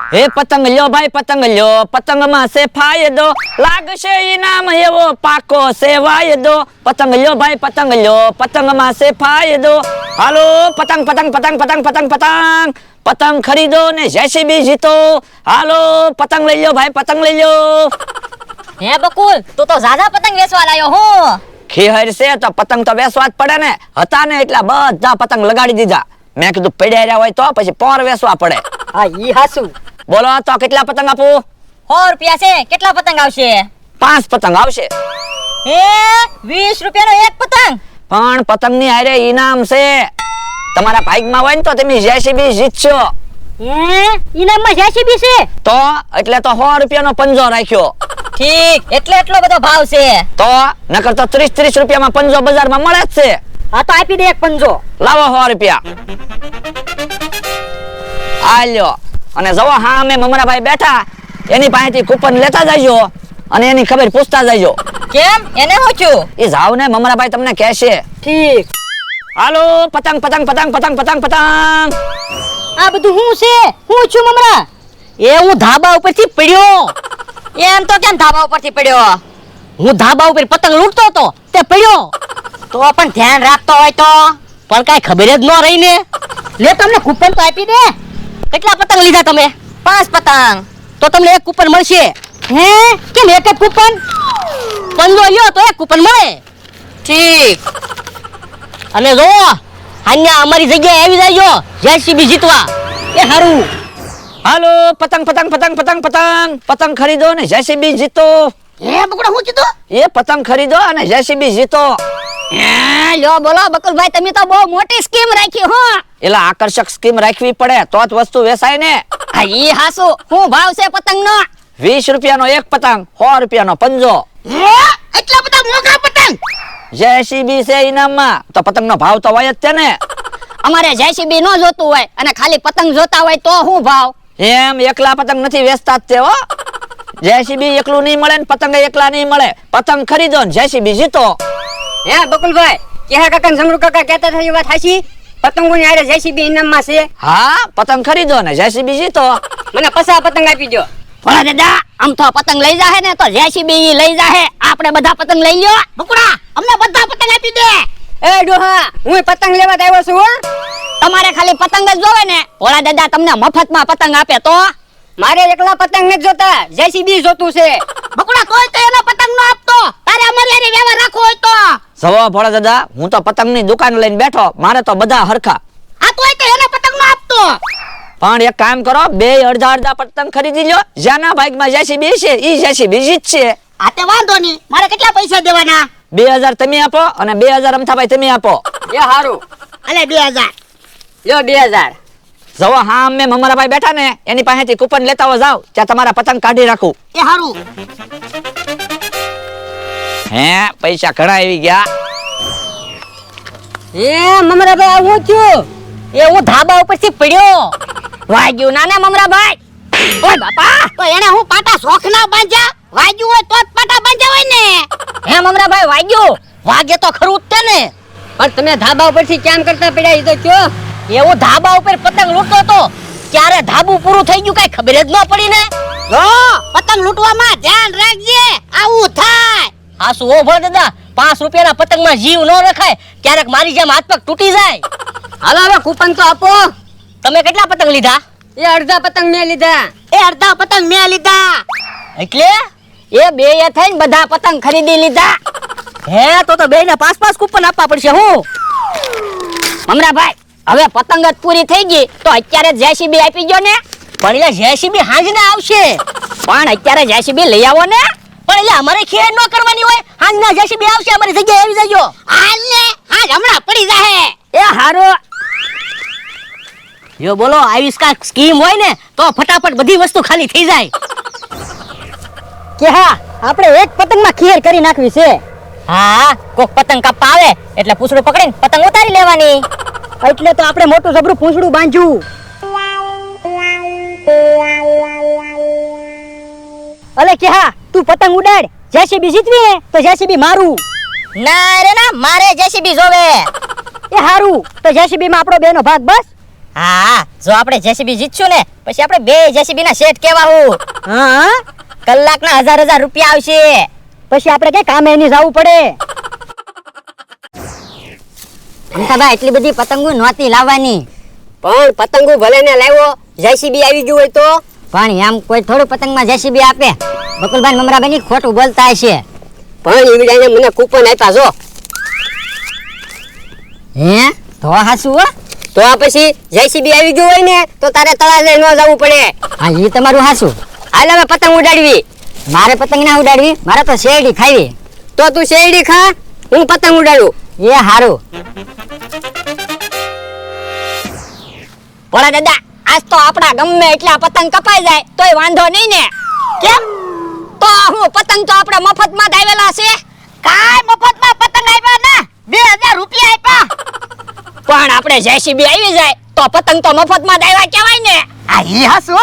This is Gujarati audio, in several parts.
હે પતંગ લ્યો ભાઈ પતંગ લ્યો, પતંગમાં છે ફાયદો, લાગશે ઈનામ એવો પાકો છે વાયદો. પતંગ લ્યો ભાઈ પતંગ લ્યો, પતંગમાં છે ફાયદો. હાલો પતંગ પતંગ પતંગ પતંગ પતંગ પતંગ પતંગ ખરીદો ને જેસીબી જીતો. હાલો પતંગ લઈ લ્યો ભાઈ પતંગ લઈ લ્યો. હે બકુલ, તું તો ઝાઝા પતંગ વેચવા લાયો હું. ખીહર છે તો પતંગ તો વેચવા જ પડે ને. હતા ને એટલા બધા પતંગ લગાડી દીધા. મેં કીધું પડ્યા રહ્યા હોય તો પછી પોર વેચવા પડે. હા ઈ હાસુ. બોલો તો કેટલા પતંગ આપું? 100 રૂપિયા છે. કેટલા પતંગ આવશે? 5 પતંગ આવશે. હે 20 રૂપિયાનો એક પતંગ? પણ પતંગની હારે ઈનામ છે. તમારા ભાગમાં હોય ને તો તમે જેસીબી જીતશો. હે ઈનામમાં જેસીબી છે? તો એટલે તો 100 રૂપિયાનો પંજો રાખ્યો. ઠીક, એટલે એટલો બધો ભાવ છે. તો નકર તો 30 રૂપિયામાં પંજો બજારમાં મળે જ છે. હા તો આપી દે એક પંજો. લાવો 100 રૂપિયા. આ લ્યો. અને જવો હા અમે મમરાભાઈ બેઠા એની પાસેથી કૂપન લેતા જજો અને એની ખબર પૂછતા જજો. કેમ? એને હું છું? એ જાવ ને મમરાભાઈ તમને કહેશે. ઠીક. હાલો પતંગ પતંગ પતંગ પતંગ પતંગ પતંગ. આ બધું હું છે? હું છું મમરા? એ હું ધાબા ઉપરથી પડ્યો. એમ તો કેમ ધાબા ઉપરથી પડ્યો? હું ધાબા ઉપર પતંગ લૂંટતો હતો તે પડ્યો. તો પણ ધ્યાન રાખતો હોય તો. પણ કાઈ ખબર જ ન રહી ને. લે તમને કૂપન તો આપી દે. કેટલા પતંગ લીધા તમે? 5 પતંગ. તો તમને એક કૂપન મળશે. હે કેમ એક જ કૂપન? પંજો લ્યો તો એક કૂપન મળે. ઠીક. અને જો અહીંયા અમારી જગ્યાએ આવી જાયજો જેસીબી જીતવા. એ હારું. હાલો પતંગ પતંગ પતંગ પતંગ પતંગ પતંગ ખરીદો ને જેસીબી જીતો. હે બકુડા હું જીતો? એ પતંગ ખરીદો અને જેસીબી જીતો. હે લ્યો બોલો બકુલભાઈ, તમે તો બહુ મોટી સ્કીમ રાખી હો. એલા આકર્ષક સ્કીમ રાખવી પડે તો જ વસ્તુ વેચાય ને. હા ઈ હાસુ. શું ભાવ છે પતંગનો? 20 રૂપિયાનો એક પતંગ, 100 રૂપિયાનો પંજો. હે એટલા બધા મોંઘા પતંગ? જેસીબી છે ઇનામમાં તો પતંગનો ભાવ તો હોય જ છે ને. અમારે જેસીબી નો જોતું હોય અને ખાલી પતંગ જોતા હોય તો શું ભાવ? એમ એકલા પતંગ નથી વેચતા જ તે હો. જેસીબી એકલું નહીં મળે ને પતંગ એકલા નહીં મળે. પતંગ ખરીદો ને જેસીબી જીતો. હે બકુલભાઈ, કેહા કાકા ને સમરૂ કાકા કહેતા હતા એ વાત હાચી? પતંગોની હારે જેસીબી ઇનામમાં છે. હા પતંગ ખરીદો ને જેસીબી જીતો. મને 50 પતંગ આપી દો. ભલા દાદા, આમ તો પતંગ લઈ જાહે ને તો જેસીબી લઈ જાહે. આપણે બધા પતંગ લઈ લ્યો. બકુડા અમને બધા પતંગ આપી દે. એ ડોહા, હું પતંગ લેવા આવ્યો છું હો. તમારે ખાલી પતંગ જ જોવે ને? ભોળા દાદા તમને મફતમાં પતંગ આપે તો? મારે એકલા પતંગ નથી જોતા, જેસીબી જોતું છે. બકુડા તોય તો એનો પતંગ નો આપતો. તારે અમારી હારે વ્યવહાર રાખવો હોય તો. જવો ભોળા દાદા, હું તો પતંગની દુકાન લઈને બેઠો, મારે તો બધા હરખા. આ તોય તો એનો પતંગ નો આપતો. પણ એક કામ કરો, બે અડધા પતંગ ખરીદી લ્યો. જ્યાંના ભાગમાં જેસીબી છે ઈ જેસીબી જીતશે. આ તે વાંધો નહીં. મારે કેટલા પૈસા દેવાના? 2000 તમે આપો અને 2000 અમથાભાઈ તમે આપો. એ હારું. અલે 2000. લ્યો 2000. જવો હા અમે મમરાભાઈ બેઠા ને એની પાસેથી કૂપન લેતા હો જાવ, ત્યાં તમારા પતંગ કાઢી રાખું. એ હારું. હે પૈસા ઘણા આવી ગયા. એ મમરાભાઈ હું છું? એ હું ધાબા ઉપરથી પડ્યો. વાગ્યું નાના મમરાભાઈ? ઓય બાપા, તો એને હું પાટા શોખ ના બાંધ્યા? વાગ્યું હોય તો જ પાટા બાંધ્યા હોય ને. હે મમરાભાઈ વાગ્યું? વાગે તો ખરું જ તે ને. પણ તમે ધાબા ઉપરથી કેમ કરતા પડ્યા? ઈ તો કયો. એવું ધાબા ઉપર પતંગ લૂંટતો તો ક્યારે ધાબુ પૂરું થઈ ગયું કઈ ખબર જ ન પડી ને. જો પતંગ લૂંટવામાં ધ્યાન રાખજે, આવું થાય. હા શું હો ભોળા દાદા, 5 રૂપિયાના પતંગમાં જીવ ન રખાય. ક્યારેક મારી જેમ હાથ પગ તૂટી જાય. હાલો હવે કૂપન તો આપો. તમે કેટલા પતંગ લીધા? એ અડધા પતંગ મેં લીધા. એ અડધા પતંગ મેં લીધા. એટલે એ બે એ થઈને બધા પતંગ ખરીદી લીધા. હે તો બે ને 5-5 કૂપન આપવા પડશે. હું મમરાભાઈ, હવે પતંગ જ પૂરી થઈ ગઈ તો અત્યારે જેસીબી આપી ગયો ને. પણ એટલે જેસીબી હાંજને આવશે. પણ અત્યારે જેસીબી લઈ આવો ને. પણ એટલે અમારે ખેડ ન કરવાની હોય. હાંજના જેસીબી આવશે, અમારી જગ્યાએ આવી જાજો. હાલ ને હાજ હમણાં પડી જાહે. એ હારો. યો બોલો, આવી સ્કીમ હોય ને તો ફટાફટ બધી વસ્તુ ખાલી થઈ જાય. કે હા, આપણે એક પતંગમાં ખેડ કરી નાખવી છે. હા, કોક પતંગ કાપવા આવે એટલે પૂંછડું પકડીને પતંગ ઉતારી લેવાની. એટલે તો આપણે મોટું જબરું પૂંછડું બાંધ્યું. અલે કે હા, તું પતંગ ઉડાડ. જેસીબી જીતવી હે તો જેસીબી મારું. ના રે ના, મારે જેસીબી જોવે. એ હારું, તો જેસીબી માં આપણો બેનો ભાગ બસ. હા જો આપણે જેસીબી જીતશું ને પછી આપણે બે જેસીબી ના શેઠ કેવાવું. હા કલાકના 1000 રૂપિયા આવશે. પછી આપણે કઈ કામે નહીં જવું પડે. ભાઈ એટલી બધી પતંગો નહોતી લાવવાની. પણ પતંગો ભલે ને લાવ્યો, જેસીબી આવી ગયું હોય તો. પણ એમ કોઈ થોડું પતંગમાં જેસીબી આપે? બકુલભાઈ મમરાભાઈ ની ખોટું બોલતા હશે. પણ ઈવડાઈને મને કૂપન આપ્યા જો. હે તો હાસુ હો. તો આ પછી જેસીબી આવી ગયું હોય ને તો તારે તળાજે ન જવું પડે. હા ઈ તમારું હાસુ. હાલ હવે પતંગ ઉડાડવી. મારે પતંગ ના ઉડાડવી, મારે તો શેરડી ખાવી. તો તું શેરડી ખા, હું પતંગ ઉડાડું. એ હારું. ભોળા દાદા આજ તો આપડા ગમે એટલા પતંગ કપાઈ જાય તોય વાંધો નહીં ને? કેમ? તો હું પતંગ તો આપણે મફતમાં જ આવેલા છે. કાઈ મફતમાં પતંગ આપ્યા ના, 2000 રૂપિયા આપ્યા. પણ આપણે જેસીબી આવી જાય તો પતંગ તો મફતમાં જ આવ્યા કહેવાય ને. આ ઈ હાસુ.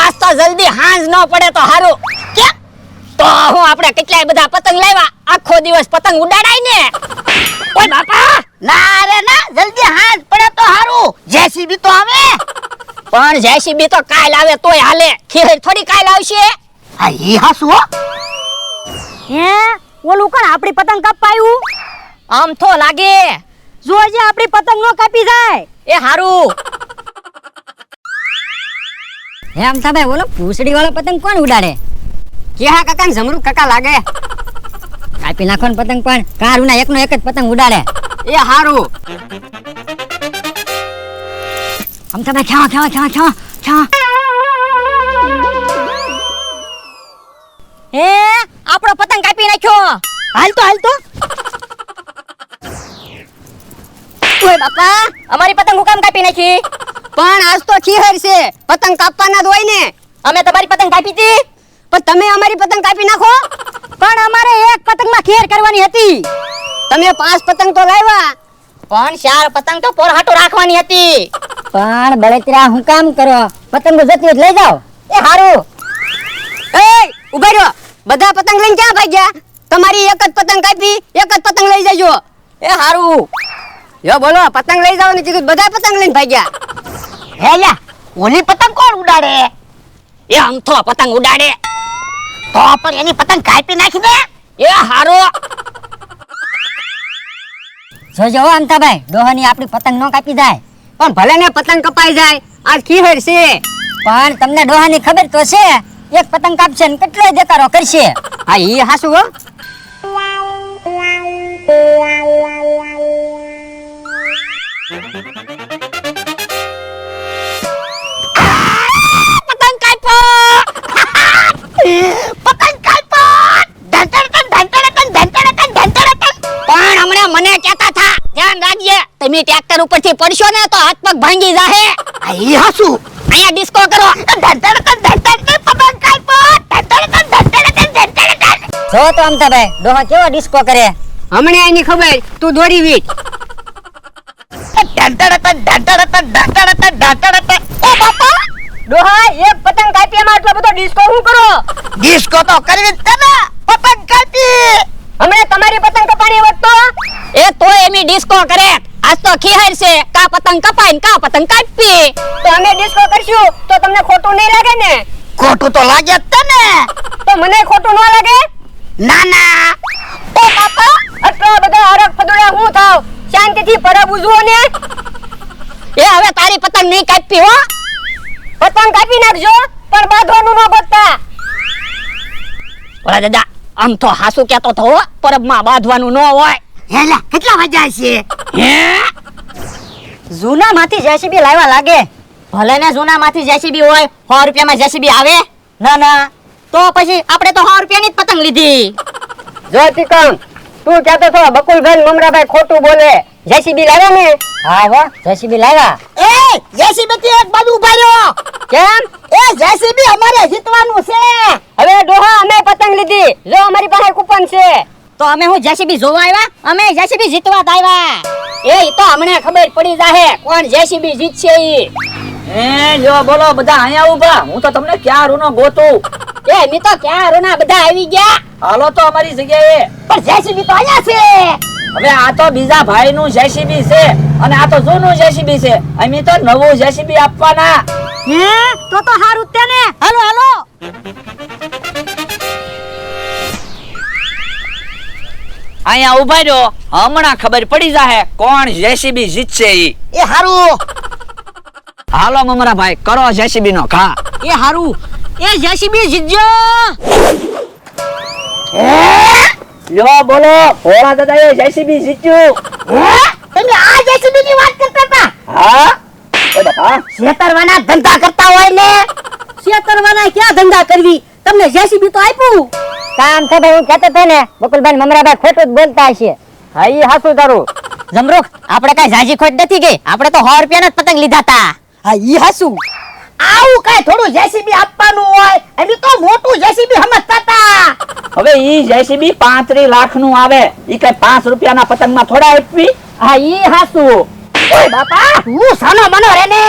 આજ તો જલ્દી હાંજ ન પડે તો હારું. કેમ? તો હું આપણે કેટલાય બધા પતંગ લાવ્યા, આખો દિવસ પતંગ ઉડાડાય ને. ઓય બાપા ના રે ના, જલ્દી હાંજ પડે તો હારું. જેસીબી તો આવે. પણ જેસીબી તો કાલ આવે તોય હાલે, ખેર થોડી કાલ આવશે. આ ઈ હાસુ. હે ઓલું કોણ આપણી પતંગ કાપાયું? આમ તો લાગે જોજે આપણી પતંગ નો કાપી જાય. એ હારું. એમ થાબે ઓલો પૂછડી વાળો પતંગ કોણ ઉડાડે? કેહા કાકા ને જમરૂ કાકા લાગે. કાપી નાખો ને પતંગ, પણ કારુના એકનો એક જ પતંગ ઉડાડે. એ હારું. આમ થાબે ખ્યા. હે આપણો પતંગ કાપી નાખ્યો. હાલ તો ઓય બાપા અમારી પતંગ હું કામ કાપી નાખી? પણ આજ તો ખીહર છે, પતંગ કાપવાના જ હોય ને. અમે તમારી પતંગ કાપી હતી. પણ તમે અમારી પતંગ કાપી નાખો. પણ અમારે એક પતંગમાં ખેર કરવાની હતી. તમે 5 પતંગ તો લાવ્યા, પણ 4 પતંગ તો પોર હાટો રાખવાની હતી. પણ બળતરા હું કામ કરો? પતંગો જતી જ લઈ જાઓ. એ હારું. એ ઉભા રહ્યો, બધા પતંગ લઈને ક્યાં ભાગ્યા? તમારી એક જ પતંગ કાપી, એક જ પતંગ લઈ જજો. એ હારું. યો બોલો, પતંગ લઈ જવાનું કીધું, બધા પતંગ લઈને ભાગ્યા. હે લ્યા ઓલી પતંગ કોણ ઉડાડે? એ આમ તો પતંગ ઉડાડે. તો પણ એની પતંગ કાપી નાખી દે. એ હારું. જોજો અમતાભાઈ, ડોહાની આપણી પતંગ નો કાપી જાય. પણ ભલે ને પતંગ કપાઈ જાય, આજ ખીહર છે. પણ તમને ડોહાની ખબર તો છે, એક પતંગ કાપશે ને કેટલો દેકારો કરશે. હા ઈ હાસુ હો. પતંગ કાપ્યો. પતંગ કાપ્યો. પણ હમણાં મને કહેતા થા, ધ્યાન રાખજે, તમે ટ્રેક્ટર ઉપરથી પડશો ને તો હાથ પગ ભાંગી જાહે. આ ઈ હાસુ. અહીંયા ડિસ્કો કરો. જો તો અમતાભાઈ ડોહા કેવો ડિસ્કો કરે. હમણે એની ખબર, તું દોડી વીટ. ડોહા એક પતંગ કાપી એમાં આટલો બધો ડિસ્કો શું કરો? ડિસ્કો તો કરવી જ છે ને, પતંગ કાપી. હમણે તમારી પતંગ કપાણી હોત તો એ તો એમી ડિસ્કો કરે. આજ તો ખીહર છે, કા પતંગ કપાય ને કા પતંગ કાપી. તો અમે ડિસ્કો કરશું તો તમને ખોટું નહીં લાગે ને? ખોટું તો લાગે જ તને. તો મને ખોટું ન લાગે? ના ના. ઓ બાપા આટલા બધા હરખ ફદુડા હું થાવ, શાંતિથી પરબ ઉજવો ને. એ હવે તારી પતંગ નહીં કાપી હો. પતંગ કાપી નાખજો, પણ બાંધવાનું ન બતા. ઓલા દાદા આમ તો હાસુ કેતો તો પરબમાં બાંધવાનું ન હોય. હેલા કેટલા વાગ્યા છે? હે જૂનામાંથી જેસીબી લાવ્યા લાગે. ભલે ને જૂનામાંથી જેસીબી હોય, 100 રૂપિયામાં જેસીબી આવે? ના ના, તો પછી આપણે તો 100 રૂપિયાની જ પતંગ લીધી. જો તિકમ, તું કહેતો તો બકુલભાઈ મમરાભાઈ ખોટું બોલે. જેસીબી લાવ્યા ને? હા હો જેસીબી લાવ્યા. એ જેસીબી થી એક બાજુ ઉભા રહ્યો. કેમ? એ જેસીબી અમારે જીતવાનું છે. હવે ડોહા અમે પતંગ લીધી, જો અમારી પાસે કૂપન છે. તો અમે હું જેસીબી જોવા આવ્યા? અમે જેસીબી જીતવા જ આવ્યા. એ તો અમને ખબર પડી જાહે કોણ જેસીબી જીતશે ઈ. એ જો બોલો, બધા અહીંયા ઊભા, હું તો તમને ક્યાં રૂનો ગોતું. એ મી તો ક્યાં રોના બધા આવી ગયા. હાલો તો અમારી જગ્યાએ. પણ જેસીબી તો અહીંયા છે. હવે આ તો બીજા ભાઈનું જેસીબી છે અને આ તો જૂનું જેસીબી છે. અમે તો નવું જેસીબી આપવાના. હે તો હારું જ તે ને. હાલો હાલો. અહીંયા ઉભા રહ્યો, હમણાં ખબર પડી જાહે કોણ જેસીબી જીતશે ઈ. એ હારું. હાલો મમરાભાઈ, કરો જેસીબી નો ઘા. એ હારું. એ જેસીબી જીતજો. લ્યો બોલો, ભોળા દાદાએ જેસીબી જીત્યું. તમે આ જેસીબી ની વાત કરતા હતા? હા ઓ બાપા, છેતરવાના ધંધા કરતા હોય ને. છેતરવાના ક્યાં ધંધા કરવી? તમને જેસીબી તો આપ્યું. કામ છે ભાઈ, હું કહેતો હતો ને બકુલભાઈ મમરાભાઈ ખોટું જ બોલતા હશે. હા ઈ હાસું તારું. જમરૂખ, આપણે કઈ ઝાઝી ખોટ નથી ગઈ. આપણે તો 100 રૂપિયાના જ પતંગ લીધા હતા. હા ઈ હાસું. આવું કઈ થોડું જેસીબી આપવાનું હોય. અમે તો મોટું જેસીબી સમજતા હતા. હવે ઈ જેસીબી 35 લાખ નું આવે. ઈ કઈ 5 રૂપિયાના પતંગમાં થોડા આપવી. હા ઈ હાસું. ઓય બાપા, હું સાનો મનો રે ને.